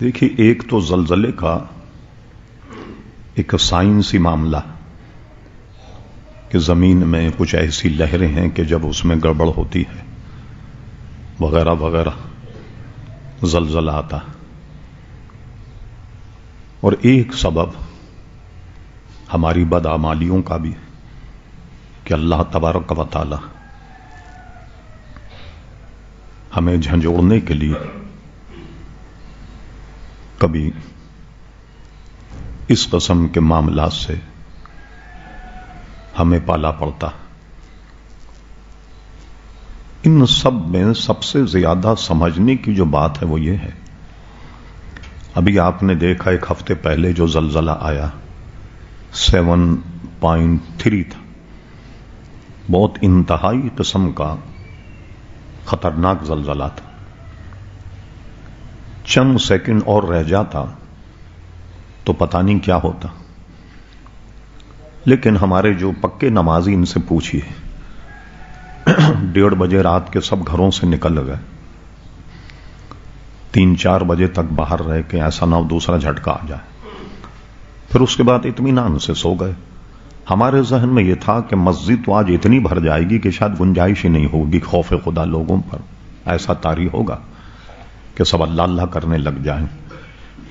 دیکھیے، ایک تو زلزلے کا ایک سائنسی معاملہ کہ زمین میں کچھ ایسی لہریں ہیں کہ جب اس میں گڑبڑ ہوتی ہے وغیرہ وغیرہ زلزلہ آتا ہے. اور ایک سبب ہماری بدعمالیوں کا بھی کہ اللہ تبارک و تعالی ہمیں جھنجھوڑنے کے لیے کبھی اس قسم کے معاملات سے ہمیں پالا پڑتا. ان سب میں سب سے زیادہ سمجھنے کی جو بات ہے وہ یہ ہے، ابھی آپ نے دیکھا ایک ہفتے پہلے جو زلزلہ آیا 7.3 تھا، بہت انتہائی قسم کا خطرناک زلزلہ تھا. چند سیکنڈ اور رہ جاتا تو پتہ نہیں کیا ہوتا. لیکن ہمارے جو پکے نمازی، ان سے پوچھیے، 1:30 بجے رات کے سب گھروں سے نکل گئے، 3-4 بجے تک باہر رہ کے ایسا نہ ہو دوسرا جھٹکا آ جائے. پھر اس کے بعد اطمینان سے سو گئے. ہمارے ذہن میں یہ تھا کہ مسجد تو آج اتنی بھر جائے گی کہ شاید گنجائش ہی نہیں ہوگی خوف خدا لوگوں پر، ایسا طاری ہوگا کہ سب اللہ اللہ کرنے لگ جائیں.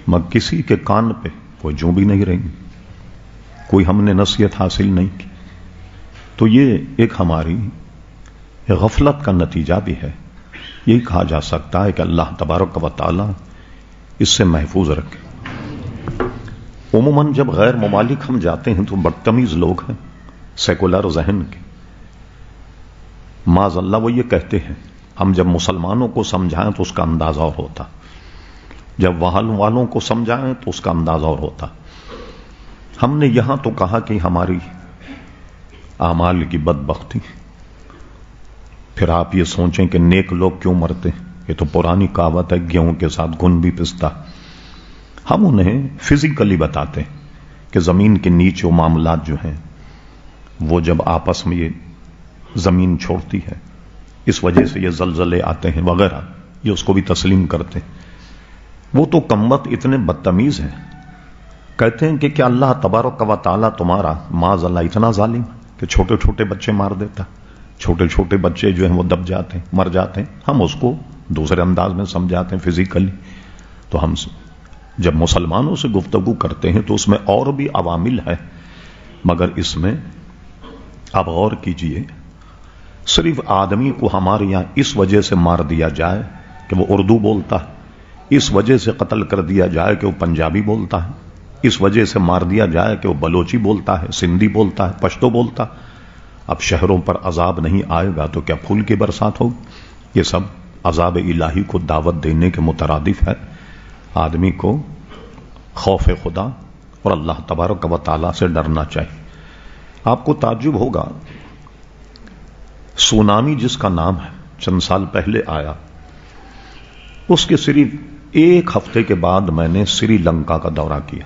مگر کسی کے کان پہ کوئی جوں بھی نہیں رہی، کوئی ہم نے نصیحت حاصل نہیں کی. تو یہ ایک ہماری غفلت کا نتیجہ بھی ہے. یہی کہا جا سکتا ہے کہ اللہ تبارک و تعالی اس سے محفوظ رکھے. عموماً جب غیر ممالک ہم جاتے ہیں تو بدتمیز لوگ ہیں، سیکولر ذہن کے، معاذ اللہ وہ یہ کہتے ہیں ہم جب مسلمانوں کو سمجھائیں تو اس کا اندازہ اور ہوتا، جب وہاں والوں کو سمجھائیں تو اس کا اندازہ اور ہوتا. ہم نے یہاں تو کہا کہ ہماری اعمال کی بدبختی. پھر آپ یہ سوچیں کہ نیک لوگ کیوں مرتے ہیں؟ یہ تو پرانی کہاوت ہے، گیہوں کے ساتھ گن بھی پستا. ہم انہیں فزیکلی بتاتے ہیں کہ زمین کے نیچے معاملات جو ہیں وہ جب آپس میں یہ زمین چھوڑتی ہے اس وجہ سے یہ زلزلے آتے ہیں وغیرہ، یہ اس کو بھی تسلیم کرتے ہیں. وہ تو کمبخت اتنے بدتمیز ہیں، کہتے ہیں کہ کیا اللہ تبارک و تعالیٰ تمہارا معاذ اللہ اتنا ظالم کہ چھوٹے چھوٹے بچے مار دیتا، چھوٹے چھوٹے بچے جو ہیں وہ دب جاتے ہیں، مر جاتے ہیں. ہم اس کو دوسرے انداز میں سمجھاتے ہیں فزیکلی. تو ہم جب مسلمانوں سے گفتگو کرتے ہیں تو اس میں اور بھی عوامل ہیں، مگر اس میں آپ غور کیجئے، صرف آدمی کو ہمارے یہاں اس وجہ سے مار دیا جائے کہ وہ اردو بولتا ہے، اس وجہ سے قتل کر دیا جائے کہ وہ پنجابی بولتا ہے، اس وجہ سے مار دیا جائے کہ وہ بلوچی بولتا ہے، سندھی بولتا ہے، پشتو بولتا. اب شہروں پر عذاب نہیں آئے گا تو کیا پھول کی برسات ہوگی؟ یہ سب عذاب الہی کو دعوت دینے کے مترادف ہے. آدمی کو خوف خدا اور اللہ تبارک و تعالیٰ سے ڈرنا چاہیے. آپ کو تعجب ہوگا، سونامی جس کا نام ہے چند سال پہلے آیا، اس کے صرف 1 ہفتے کے بعد میں نے سری لنکا کا دورہ کیا.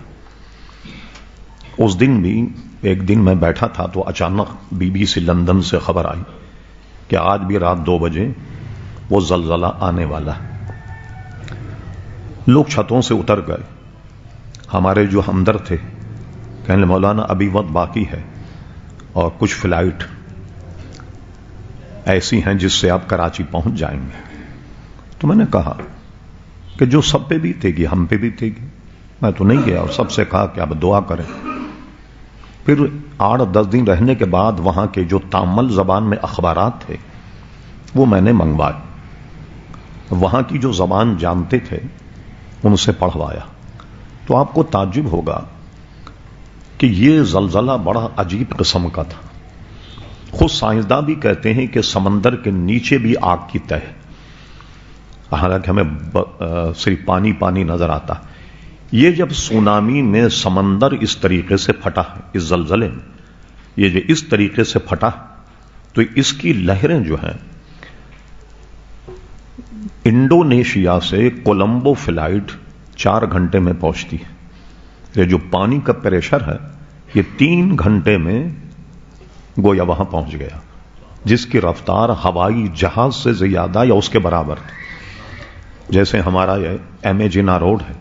اس دن بھی ایک دن میں بیٹھا تھا تو اچانک BBC لندن سے خبر آئی کہ آج بھی رات 2 بجے وہ زلزلہ آنے والا ہے. لوگ چھتوں سے اتر گئے. ہمارے جو ہمدرد تھے کہنے مولانا ابھی وقت باقی ہے اور کچھ فلائٹ ایسی ہیں جس سے آپ کراچی پہنچ جائیں گے. تو میں نے کہا کہ جو سب پہ بیتے گی ہم پہ بیتے گی. میں تو نہیں گیا اور سب سے کہا کہ آپ دعا کریں. پھر 8-10 دن رہنے کے بعد وہاں کے جو تامل زبان میں اخبارات تھے وہ میں نے منگوائے، وہاں کی جو زبان جانتے تھے ان سے پڑھوایا. تو آپ کو تعجب ہوگا کہ یہ زلزلہ بڑا عجیب قسم کا تھا. خود سائنسداں بھی کہتے ہیں کہ سمندر کے نیچے بھی آگ کی تہ ہے، حالانکہ ہمیں صرف پانی پانی نظر آتا. یہ جب سونامی میں سمندر اس طریقے سے پھٹا، اس زلزلے میں یہ جو اس طریقے سے پھٹا تو اس کی لہریں جو ہیں انڈونیشیا سے کولمبو فلائٹ 4 گھنٹے میں پہنچتی ہے. یہ جو پانی کا پریشر ہے یہ 3 گھنٹے میں گویا وہاں پہنچ گیا، جس کی رفتار ہوائی جہاز سے زیادہ یا اس کے برابر تھی. جیسے ہمارا یہ ایم اے جنا روڈ ہے،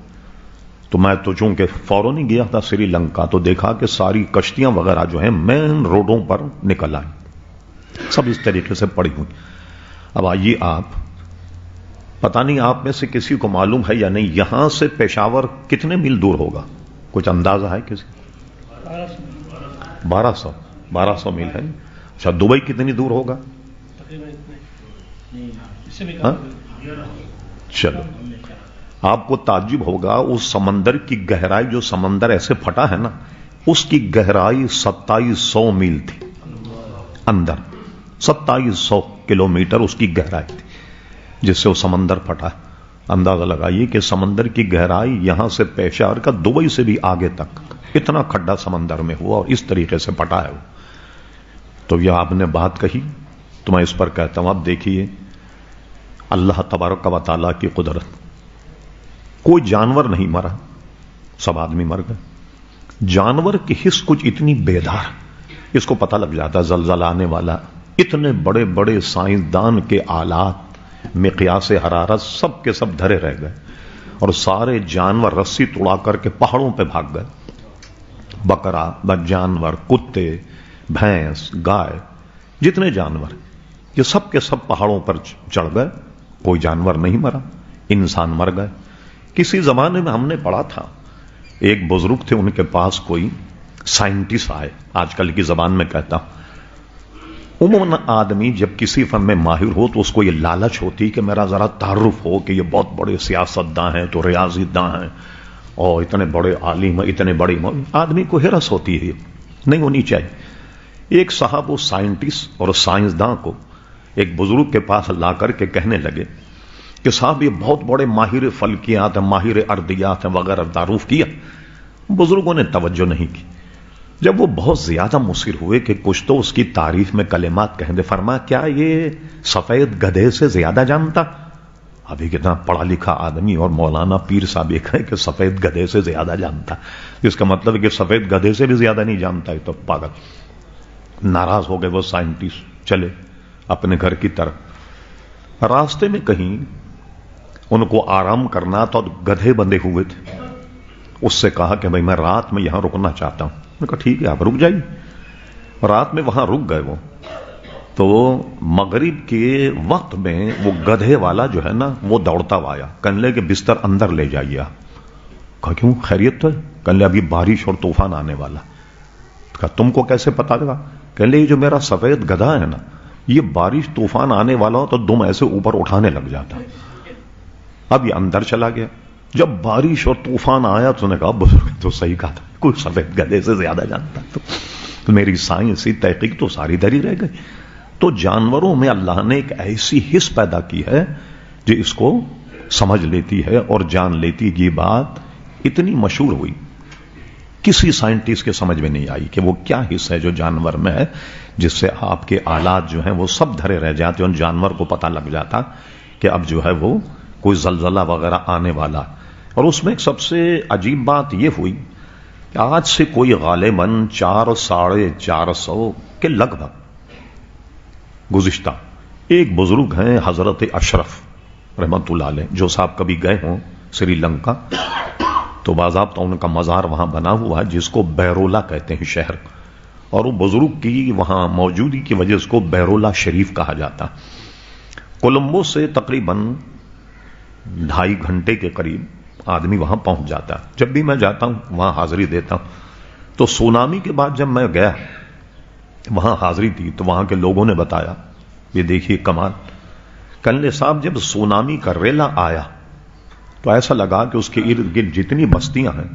تو میں تو چونکہ فوراً ہی گیا تھا سری لنکا، تو دیکھا کہ ساری کشتیاں وغیرہ جو ہیں مین روڈوں پر نکل آئی، سب اس طریقے سے پڑی ہوئی۔ اب آئیے آپ، پتہ نہیں آپ میں سے کسی کو معلوم ہے یا نہیں، یہاں سے پشاور کتنے میل دور ہوگا؟ کچھ اندازہ ہے کسی؟ 1200 میل ہے۔ اچھا، دبئی کتنی دور ہوگا؟ ہاں؟ چلو، آپ کو تعجب ہوگا اس سمندر کی گہرائی، جو سمندر ایسے پھٹا ہے نا، اس کی گہرائی 2700 میل تھی اندر، 2700 کلومیٹر اس کی گہرائی تھی جس سے وہ سمندر پھٹا۔ اندازہ لگائیے کہ سمندر کی گہرائی یہاں سے پشاور کا دبئی سے بھی آگے تک اتنا کھڈا سمندر میں ہوا اور اس طریقے سے پھٹا ہے وہ۔ تو یہ آپ نے بات کہی تو میں اس پر کہتا ہوں، اب دیکھیے اللہ تبارک و تعالیٰ کی قدرت، کوئی جانور نہیں مرا، سب آدمی مر گئے۔ جانور کی حس کچھ اتنی بیدار، اس کو پتہ لگ جاتا زلزلہ آنے والا، اتنے بڑے بڑے سائنسدان کے آلات، مقیاس حرارت سب کے سب دھرے رہ گئے، اور سارے جانور رسی توڑا کر کے پہاڑوں پہ بھاگ گئے۔ بکرا، جانور، کتے، بھینس، گائے، جتنے جانور، یہ سب کے سب پہاڑوں پر چڑھ گئے، کوئی جانور نہیں مرا، انسان مر گئے۔ کسی زمانے میں ہم نے پڑھا تھا، ایک بزرگ تھے، ان کے پاس کوئی سائنٹسٹ آئے، آج کل کی زبان میں کہتا ہوں۔ عموماً آدمی جب کسی فن میں ماہر ہو تو اس کو یہ لالچ ہوتی کہ میرا ذرا تعارف ہو کہ یہ بہت بڑے سیاستداں ہیں، تو ریاضی داں ہیں، اور اتنے بڑے عالم، اتنے بڑے آدمی کو ہرس ہوتی ہے، نہیں ہونی چاہیے۔ ایک صاحب وہ سائنٹسٹ اور سائنسداں کو ایک بزرگ کے پاس لا کر کے کہنے لگے کہ صاحب یہ بہت بڑے ماہر فلکیات ہیں، ماہر ارضیات ہیں وغیرہ، تعارف کیا۔ بزرگوں نے توجہ نہیں کی۔ جب وہ بہت زیادہ مصر ہوئے کہ کچھ تو اس کی تعریف میں کلمات کہیں دے، فرمایا کیا یہ سفید گدھے سے زیادہ جانتا؟ ابھی کتنا پڑھا لکھا آدمی اور مولانا پیر صاحب یہ کہیں کہ سفید گدھے سے زیادہ جانتا، اس کا مطلب ہے کہ سفید گدھے سے بھی زیادہ نہیں جانتا ہے، تو پاگل۔ ناراض ہو گئے وہ سائنٹسٹ، چلے اپنے گھر کی طرف۔ راستے میں کہیں ان کو آرام کرنا تو گدھے بندھے ہوئے تھے، اس سے کہا کہ بھائی میں رات میں یہاں رکنا چاہتا ہوں۔ انہوں نے کہا ٹھیک ہے آپ رک جائیے۔ رات میں وہاں رک گئے وہ، تو مغرب کے وقت میں وہ گدھے والا جو ہے نا وہ دوڑتا ہوا آیا، کہنے لگے کہ بستر اندر لے جائیے آپ۔ کہا کیوں، خیریت تو ہے؟ کہنے لگے ابھی بارش اور طوفان آنے والا۔ کہا تم کو کیسے پتا لگا؟ کہنے لگے جو میرا سفید گدھا ہے نا، یہ بارش طوفان آنے والا ہو تو دم ایسے اوپر اٹھانے لگ جاتا۔ اب یہ اندر چلا گیا، جب بارش اور طوفان آیا تو نے کہا بزرگ تو صحیح کہا تھا، کوئی سفید گدھے سے زیادہ جانتا۔ تو میری سائنسی تحقیق تو ساری دری رہ گئی۔ تو جانوروں میں اللہ نے ایک ایسی حس پیدا کی ہے جو اس کو سمجھ لیتی ہے اور جان لیتی۔ یہ بات اتنی مشہور ہوئی، کسی سائنٹسٹ کے سمجھ میں نہیں آئی کہ وہ کیا حصہ ہے جو جانور میں ہے جس سے آپ کے آلات جو ہیں وہ سب دھرے رہ جاتے ہیں، اور جانور کو پتہ لگ جاتا کہ اب جو ہے وہ کوئی زلزلہ وغیرہ آنے والا۔ اور اس میں ایک سب سے عجیب بات یہ ہوئی کہ آج سے کوئی غالباً 400-450 کے لگ بھگ گزشتہ ایک بزرگ ہیں حضرت اشرف رحمت اللہ علیہ، جو صاحب کبھی گئے ہوں سری لنکا تو باضابطہ ان کا مزار وہاں بنا ہوا ہے جس کو بیرولا کہتے ہیں شہر، اور وہ بزرگ کی وہاں موجودگی کی وجہ سے کو بیرولا شریف کہا جاتا۔ کولمبو سے تقریباً 2.5 گھنٹے کے قریب آدمی وہاں پہنچ جاتا ہے۔ جب بھی میں جاتا ہوں وہاں حاضری دیتا ہوں۔ تو سونامی کے بعد جب میں گیا وہاں حاضری تھی تو وہاں کے لوگوں نے بتایا، یہ دیکھیے کمال، کہنے صاحب جب سونامی کا ریلا آیا تو ایسا لگا کہ اس کے ارد گرد جتنی بستیاں ہیں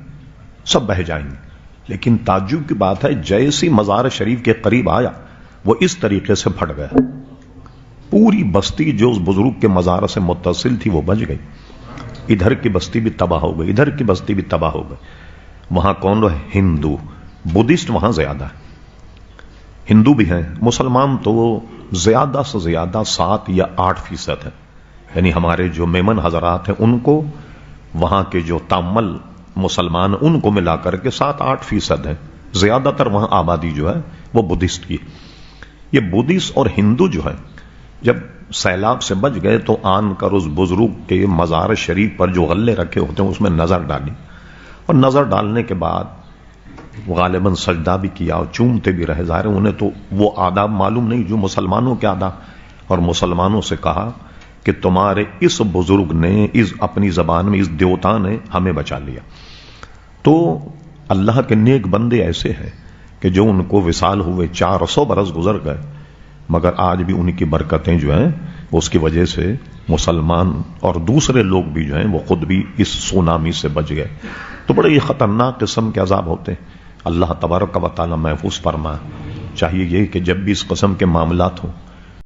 سب بہہ جائیں گی، لیکن تعجب کی بات ہے جیسی مزار شریف کے قریب آیا وہ اس طریقے سے پھٹ گیا، پوری بستی جو اس بزرگ کے مزار سے متصل تھی وہ بچ گئی، ادھر کی بستی بھی تباہ ہو گئی، ادھر کی بستی بھی تباہ ہو گئی۔ وہاں کون رہے؟ ہندو، بدھسٹ وہاں زیادہ ہے، ہندو بھی ہیں، مسلمان تو زیادہ سے زیادہ 7 یا 8% ہے، یعنی ہمارے جو میمن حضرات ہیں ان کو وہاں کے جو تامل مسلمان ان کو ملا کر کے 7-8% ہے، زیادہ تر وہاں آبادی جو ہے وہ بدھسٹ کی۔ یہ بدھسٹ اور ہندو جو ہے جب سیلاب سے بچ گئے تو آن کر اس بزرگ کے مزار شریف پر جو غلے رکھے ہوتے ہیں اس میں نظر ڈالی اور نظر ڈالنے کے بعد غالباً سجدہ بھی کیا اور چومتے بھی رہے. ظاہر انہیں تو وہ آداب معلوم نہیں جو مسلمانوں کے آداب. اور مسلمانوں سے کہا کہ تمہارے اس بزرگ نے اس اپنی زبان میں اس دیوتا نے ہمیں بچا لیا. تو اللہ کے نیک بندے ایسے ہیں کہ جو ان کو وصال ہوئے 400 برس گزر گئے مگر آج بھی ان کی برکتیں جو ہیں اس کی وجہ سے مسلمان اور دوسرے لوگ بھی جو ہیں وہ خود بھی اس سونامی سے بچ گئے. تو بڑے ہی خطرناک قسم کے عذاب ہوتے ہیں. اللہ تبارک و تعالی محفوظ فرمائے. چاہیے یہ کہ جب بھی اس قسم کے معاملات ہوں